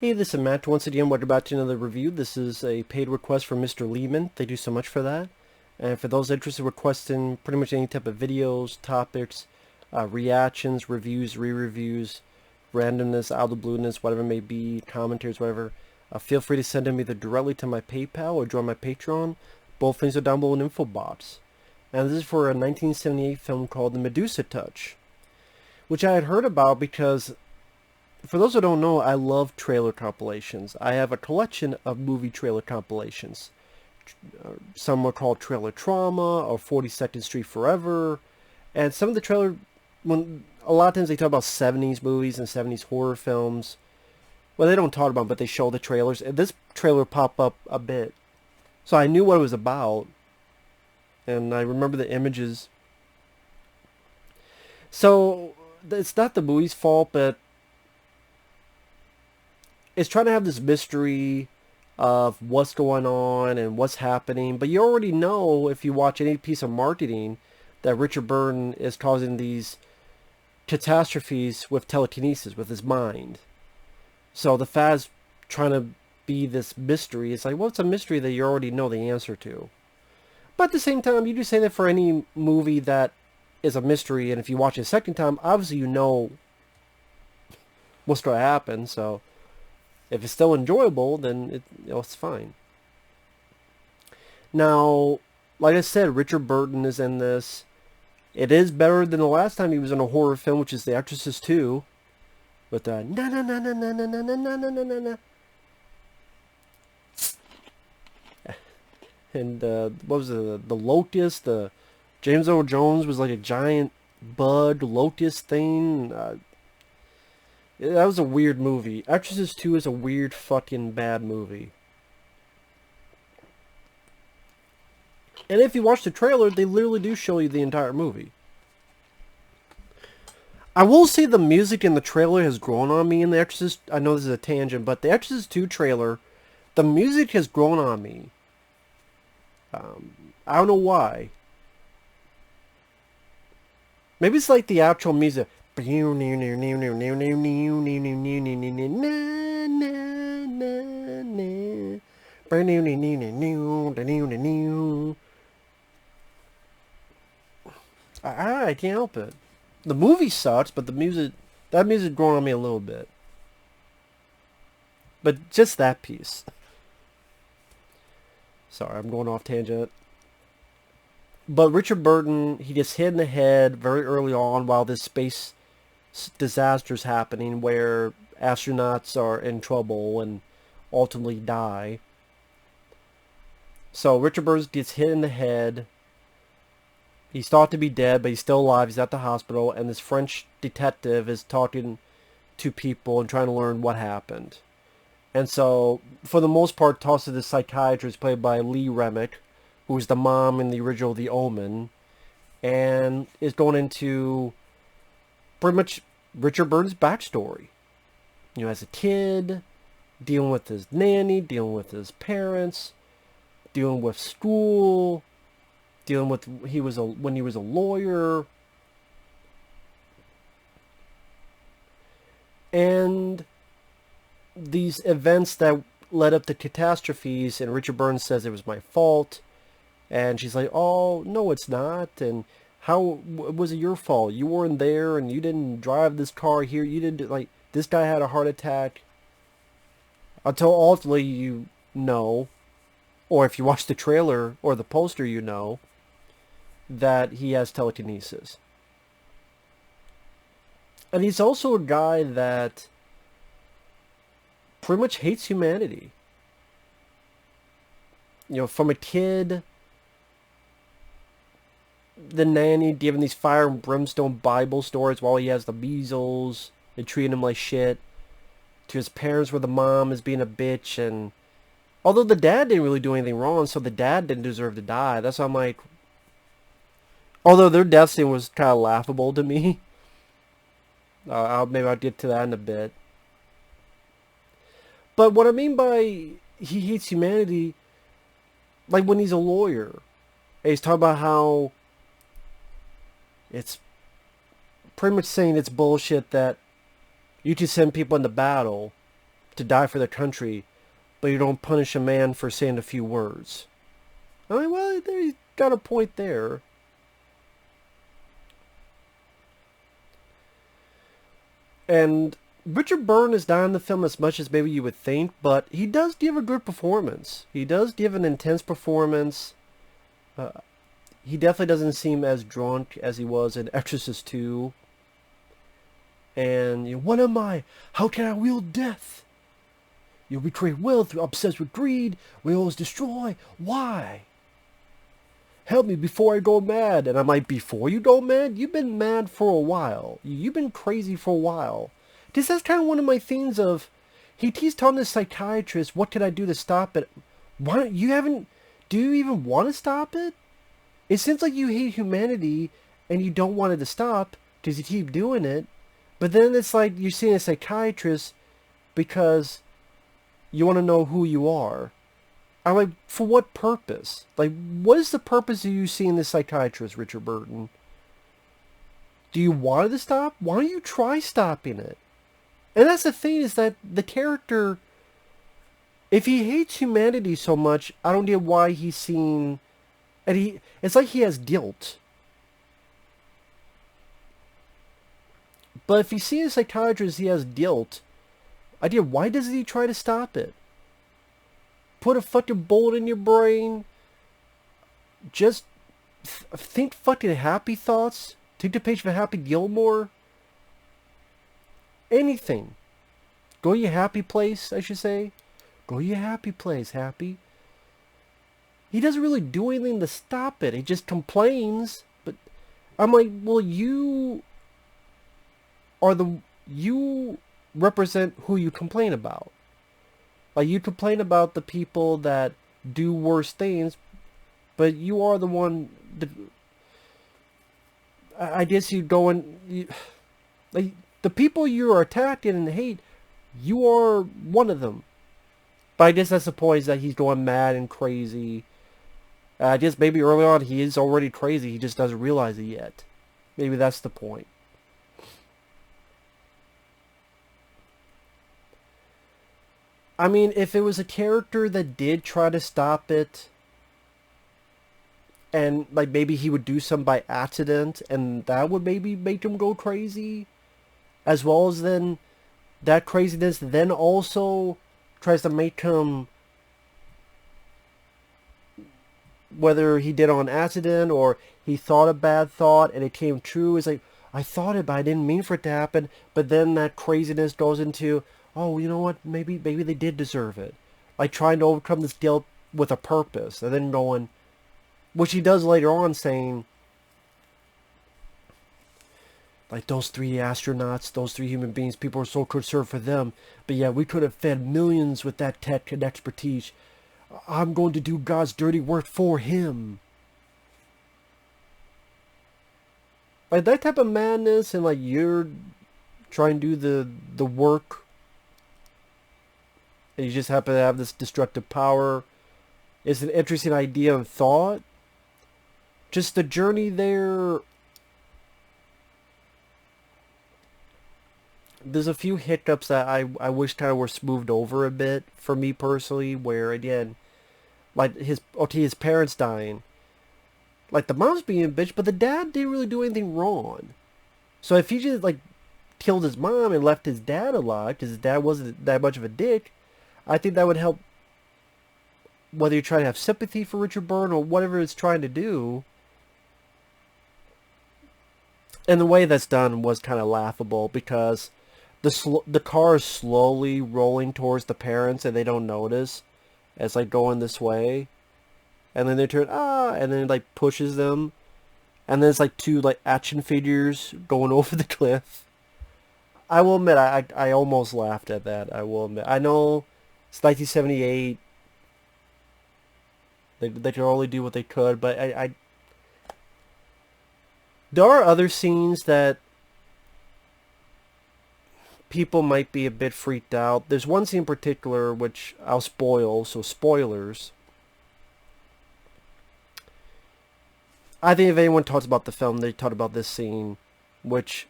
Hey, this is Matt. Once again, welcome back to another review. This is a paid request from Mr. Leeman. Thank you so much for that. And for those interested in requesting pretty much any type of videos, topics, reactions, reviews, re-reviews, randomness, out of the blueness, whatever it may be, commentaries, whatever, feel free to send them either directly to my PayPal or join my Patreon. Both things are down below in the info box. And this is for a 1978 film called The Medusa Touch, which I had heard about because for those who don't know, I love trailer compilations. I have a collection of movie trailer compilations. Some are called Trailer Trauma or 42nd Street Forever. And some of the a lot of times they talk about 70s movies and 70s horror films. Well, they don't talk about them, but they show the trailers. And this trailer popped up a bit. So I knew what it was about. And I remember the images. So it's not the movie's fault, but it's trying to have this mystery of what's going on and what's happening. But you already know if you watch any piece of marketing that Richard Burton is causing these catastrophes with telekinesis, with his mind. So the fad's trying to be this mystery. It's like, well, it's a mystery that you already know the answer to. But at the same time, you do say that for any movie that is a mystery, and if you watch it a second time, obviously you know what's going to happen, so if it's still enjoyable, then it's fine. Now, like I said, Richard Burton is in this. It is better than the last time he was in a horror film, which is The Exorcist 2. With the na na na na na na na na na na na na. And what was it? The locust. The James Earl Jones was like a giant bug locust thing. That was a weird movie. Exorcist 2 is a weird fucking bad movie. And if you watch the trailer, they literally do show you the entire movie. I will say the music in the trailer has grown on me in The Exorcist. I know this is a tangent, but The Exorcist 2 trailer, the music has grown on me. I don't know why. Maybe it's like the actual music. I can't help it. The movie sucks, but that music growing on me a little bit. But just that piece. Sorry, I'm going off tangent. But Richard Burton, he gets hit in the head very early on while this space disaster's happening where astronauts are in trouble and ultimately die. So Richard Burton gets hit in the head. He's thought to be dead, but he's still alive. He's at the hospital, and this French detective is talking to people and trying to learn what happened. And so, for the most part, talks to the psychiatrist played by Lee Remick, who was the mom in the original The Omen, and is going into pretty much Richard Burton's backstory. You know, as a kid, dealing with his nanny, dealing with his parents, dealing with school, dealing with when he was a lawyer, and these events that led up to catastrophes. And Richard Burton says it was my fault, and she's like, "Oh no, it's not." And how was it your fault? You weren't there, and you didn't drive this car here. You didn't like this guy had a heart attack. Until ultimately you know, or if you watch the trailer or the poster, you know that he has telekinesis. And he's also a guy that pretty much hates humanity. You know, from a kid, the nanny giving these fire and brimstone Bible stories while he has the measles and treating him like shit, to his parents where the mom is being a bitch. And although the dad didn't really do anything wrong, so the dad didn't deserve to die. That's why I'm like, although their death scene was kind of laughable to me. Maybe I'll get to that in a bit. But what I mean by he hates humanity, like when he's a lawyer, and he's talking about how it's pretty much saying it's bullshit that you can send people into battle to die for their country, but you don't punish a man for saying a few words. I mean, well, he's got a point there. And Richard Burton is not in the film as much as maybe you would think, but he does give a good performance. He does give an intense performance. He definitely doesn't seem as drunk as he was in Exorcist 2. And, you know, what am I? How can I wield death? You betray wealth, you're obsessed with greed, we always destroy. Why? Help me before I go mad. And I'm like, before you go mad? You've been mad for a while. You've been crazy for a while. This is kind of one of my themes of, he's telling the psychiatrist, what can I do to stop it? Why don't you do you even want to stop it? It seems like you hate humanity and you don't want it to stop because you keep doing it. But then it's like you're seeing a psychiatrist because you want to know who you are. I'm like, for what purpose? Like, what is the purpose of you seeing this psychiatrist, Richard Burton? Do you want it to stop? Why don't you try stopping it? And that's the thing, is that the character, if he hates humanity so much, I don't get why he's seen, and it's like he has guilt. But if he's seeing a psychiatrist, he has guilt. Why doesn't he try to stop it? Put a fucking bullet in your brain. Just think fucking happy thoughts. Take the page from Happy Gilmore. Anything. Go to your happy place, I should say. Go to your happy place, Happy. He doesn't really do anything to stop it. He just complains. But I'm like, well, you represent who you complain about. Like, you complain about the people that do worse things, but you are the one that, I guess you go and, like, the people you are attacking and hate, you are one of them. But I guess that's the point, is that he's going mad and crazy. I guess maybe early on he is already crazy, he just doesn't realize it yet. Maybe that's the point. I mean, if it was a character that did try to stop it, and like maybe he would do something by accident, and that would maybe make him go crazy, as well as then that craziness then also tries to make him, whether he did it on accident or he thought a bad thought and it came true, it's like, I thought it but I didn't mean for it to happen, but then that craziness goes into, oh, you know what, maybe they did deserve it. Like trying to overcome this guilt with a purpose, and then going, which he does later on, saying, like, those 3 astronauts, those 3 human beings, people are so concerned for them, but yeah, we could have fed millions with that tech and expertise. I'm going to do God's dirty work for him. Like, that type of madness, and like, you're trying to do the work, and you just happen to have this destructive power, is an interesting idea and thought. Just the journey there, there's a few hiccups that I wish kind of were smoothed over a bit for me personally, where again, like his parents dying, like the mom's being a bitch, but the dad didn't really do anything wrong. So if he just like killed his mom and left his dad alive, because his dad wasn't that much of a dick, I think that would help, whether you're trying to have sympathy for Richard Burton or whatever it's trying to do. And the way that's done was kind of laughable, because the car is slowly rolling towards the parents and they don't notice as like going this way, and then they turn, and then it like pushes them, and then it's like 2 like action figures going over the cliff. I will admit, I almost laughed at that. I will admit, I know it's 1978. They could only do what they could, but there are other scenes that people might be a bit freaked out. There's one scene in particular which I'll spoil, so spoilers. I think if anyone talks about the film, they talk about this scene, which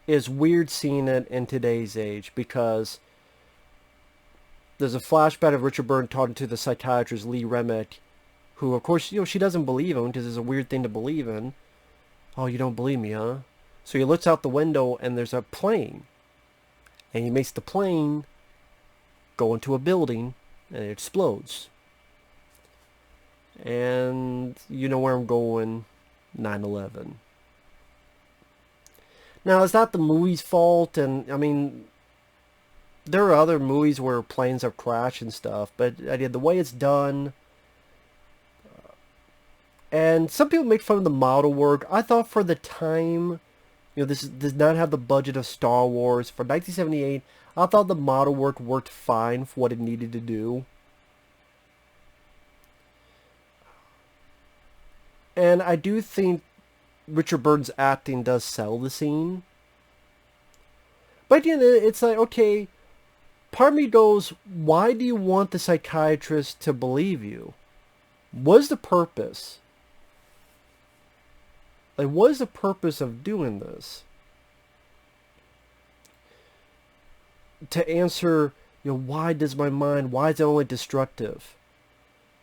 is weird seeing it in today's age, because there's a flashback of Richard Burton talking to the psychiatrist Lee Remick, who, of course, she doesn't believe him because it's a weird thing to believe in. Oh, you don't believe me, huh? So he looks out the window and there's a plane. And he makes the plane go into a building and it explodes. And you know where I'm going, 9/11. Now, it's not the movie's fault, and I mean, there are other movies where planes have crashed and stuff, but the way it's done, and some people make fun of the model work. I thought for the time, this does not have the budget of Star Wars. For 1978, I thought the model work worked fine for what it needed to do. And I do think Richard Burton's acting does sell the scene. But again, it's like, okay, part of me goes, why do you want the psychiatrist to believe you? What is the purpose? Like, what is the purpose of doing this? To answer, why is it only destructive?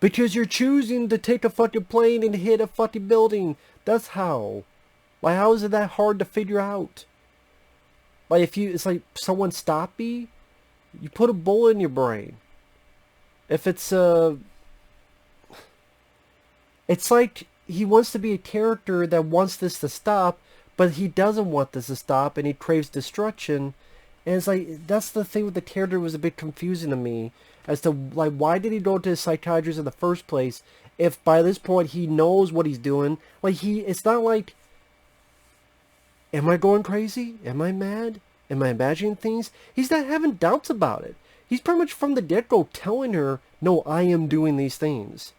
Because you're choosing to take a fucking plane and hit a fucking building. That's how. Like, how is it that hard to figure out? Like, it's like someone stop me, you put a bullet in your brain. If it's like he wants to be a character that wants this to stop, but he doesn't want this to stop, and he craves destruction. And it's like, that's the thing with the character was a bit confusing to me. As to, like, why did he go to a psychiatrist in the first place if by this point he knows what he's doing? Like, it's not like, am I going crazy? Am I mad? Am I imagining things? He's not having doubts about it. He's pretty much from the get-go telling her, no, I am doing these things.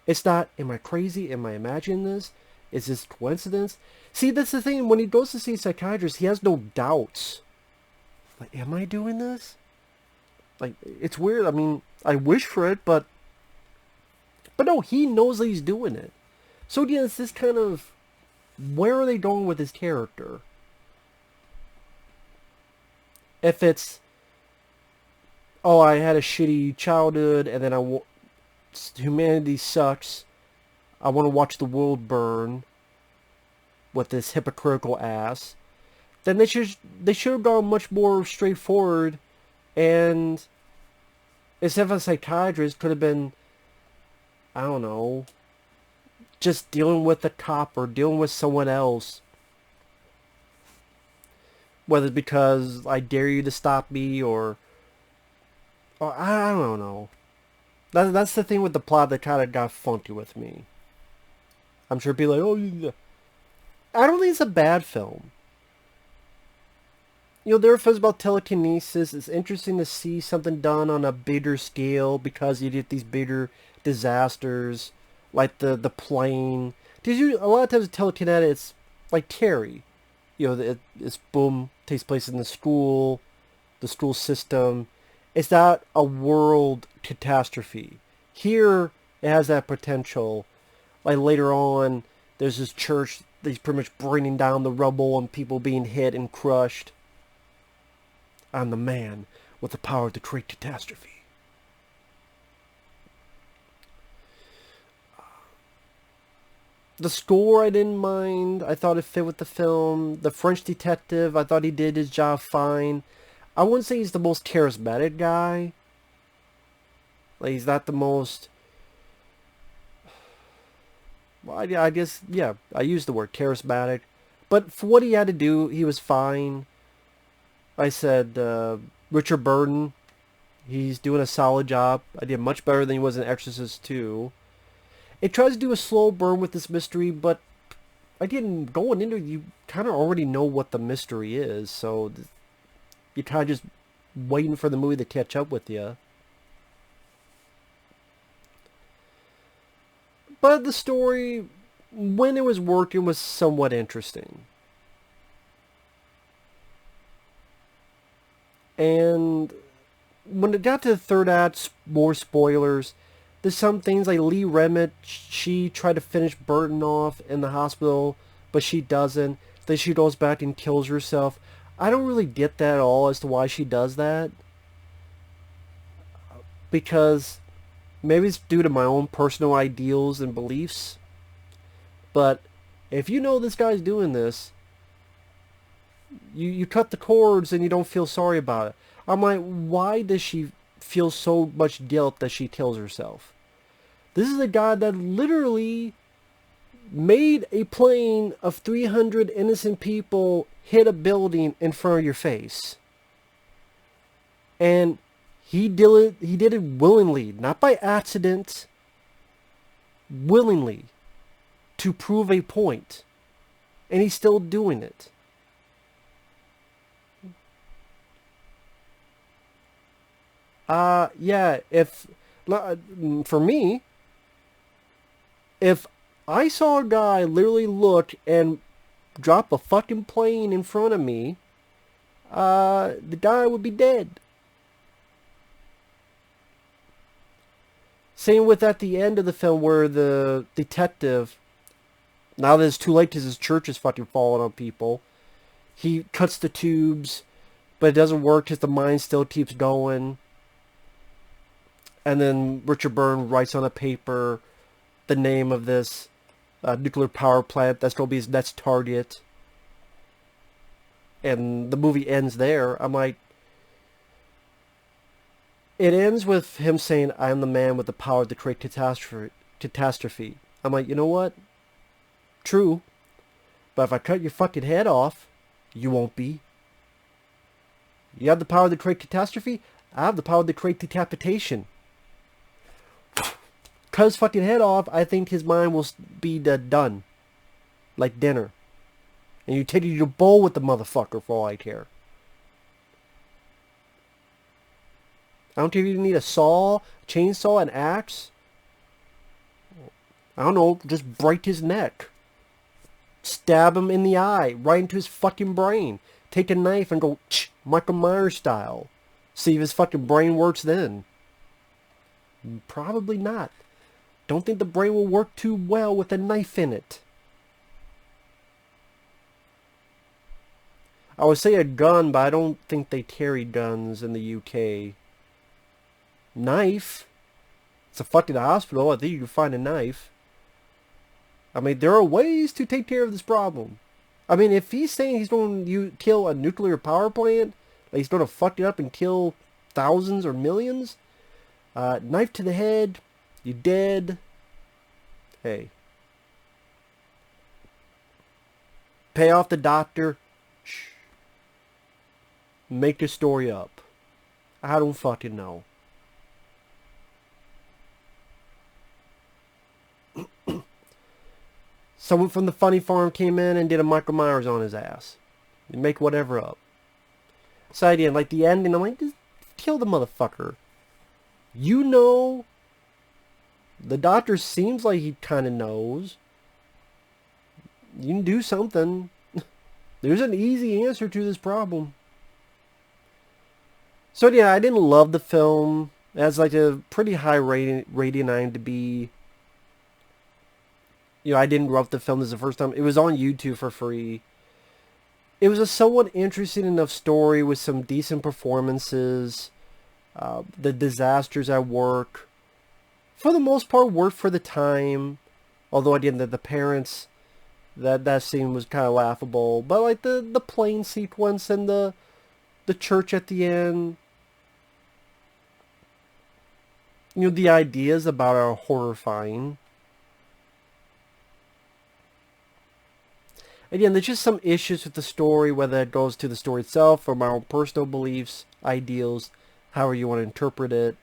It's not, am I crazy? Am I imagining this? Is this coincidence? See, that's the thing. When he goes to see a psychiatrist, he has no doubts. Like, am I doing this? Like, it's weird. I mean, I wish for it, but no, he knows that he's doing it. So again, it's this kind of, where are they going with his character? If it's, oh, I had a shitty childhood, and then humanity sucks, I want to watch the world burn with this hypocritical ass, then they should have gone much more straightforward, and instead of a psychiatrist, could have been, I don't know, just dealing with the cop or dealing with someone else. Whether it's because I dare you to stop me or I don't know. That's the thing with the plot that kind of got funky with me. I'm sure people are like, oh, yeah. I don't think it's a bad film. There are films about telekinesis. It's interesting to see something done on a bigger scale because you get these bigger disasters, like the plane. Because a lot of times with telekinetic, it's like Carrie. It's boom, takes place in the school system. It's not a world catastrophe. Here, it has that potential. Like later on, there's this church that's pretty much bringing down the rubble and people being hit and crushed. I'm the man with the power to create catastrophe. The score I didn't mind. I thought it fit with the film. The French detective, I thought he did his job fine. I wouldn't say he's the most charismatic guy. Like, he's not the most... Well, I guess, yeah, I used the word charismatic. But for what he had to do, he was fine. I said, Richard Burton, he's doing a solid job. I did much better than he was in Exorcist 2. It tries to do a slow burn with this mystery, but again, going into it, you kind of already know what the mystery is, so you're kind of just waiting for the movie to catch up with you. But the story, when it was working, was somewhat interesting. And when it got to the third act, more spoilers, there's some things like Lee Remick, she tried to finish Burton off in the hospital, but she doesn't. Then she goes back and kills herself. I don't really get that at all as to why she does that. because maybe it's due to my own personal ideals and beliefs, but if you know this guy's doing this, you cut the cords and you don't feel sorry about it. I'm like, why does she feel so much guilt that she kills herself? This is a guy that literally made a plane of 300 innocent people hit a building in front of your face. And he did it willingly, not by accident, willingly, to prove a point. And he's still doing it. Yeah, for me, if I saw a guy literally look and drop a fucking plane in front of me, the guy would be dead. Same with at the end of the film where the detective, now that it's too late because his church is fucking falling on people, he cuts the tubes, but it doesn't work because the mine still keeps going. And then Richard Burton writes on a paper the name of this nuclear power plant that's going to be his next target. And the movie ends there. I'm like, it ends with him saying, I am the man with the power to create catastrophe. I'm like, you know what? True. But if I cut your fucking head off, you won't be. You have the power to create catastrophe? I have the power to create decapitation. Cut his fucking head off, I think his mind will be done. Like dinner. And you take it to your bowl with the motherfucker for all I care. I don't care if you need a saw, chainsaw, an axe. I don't know, just break his neck. Stab him in the eye, right into his fucking brain. Take a knife and go, Michael Myers style. See if his fucking brain works then. Probably not. Don't think the brain will work too well with a knife in it. I would say a gun, but I don't think they carry guns in the UK. Knife? It's a fucking hospital. I think you can find a knife. I mean, there are ways to take care of this problem. I mean, if he's saying he's going to kill a nuclear power plant, like he's going to fuck it up and kill thousands or millions, knife to the head, you dead. Hey. Pay off the doctor. Shh. Make the story up. I don't fucking know. Someone from the funny farm came in and did a Michael Myers on his ass. You make whatever up. So I did, like the ending, I'm like, just kill the motherfucker. You know, the doctor seems like he kind of knows. You can do something. There's an easy answer to this problem. So yeah, I didn't love the film. It has like a pretty high rating on IMDb. You know, I didn't grow up the film. This is the first time. It was on YouTube for free. It was a somewhat interesting enough story with some decent performances. The disasters at work, for the most part, worked for the time. Although again, the parents, that scene was kind of laughable. But like the plane sequence and the church at the end. You know, the ideas about it are horrifying. Again, there's just some issues with the story, whether it goes to the story itself or my own personal beliefs, ideals, however you want to interpret it.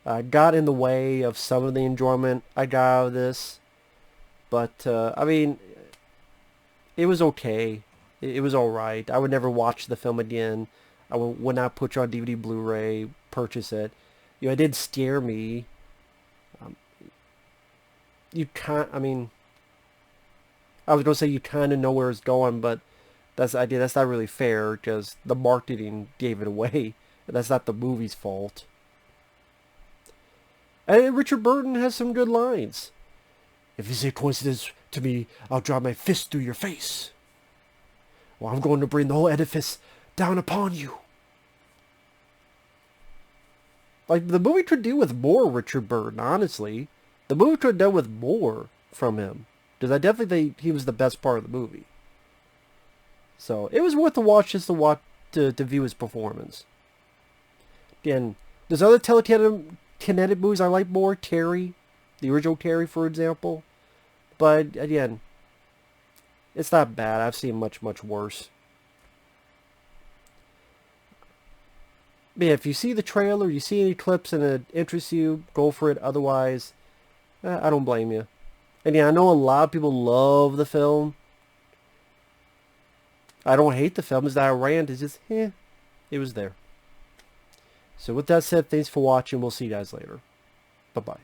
Got in the way of some of the enjoyment I got out of this. But, I mean, it was okay. It was alright. I would never watch the film again. I would not put it on DVD, Blu-ray, purchase it. You know, it did scare me. You can't, I mean, I was going to say you kind of know where it's going, but that's not really fair because the marketing gave it away. That's not the movie's fault. And Richard Burton has some good lines. If it's a coincidence to me, I'll drive my fist through your face. Or I'm going to bring the whole edifice down upon you. Like, the movie could do with more Richard Burton, honestly. The movie could have done with more from him. Because I definitely think he was the best part of the movie. So, it was worth the watch just to view his performance. Again, there's other telekinetic movies I like more. Terry. The original Terry, for example. But, again, it's not bad. I've seen much, much worse. But yeah, if you see the trailer, you see any clips and it interests you, go for it. Otherwise, I don't blame you. And yeah, I know a lot of people love the film. I don't hate the film. It's not a rant. It's just, it was there. So with that said, thanks for watching. We'll see you guys later. Bye-bye.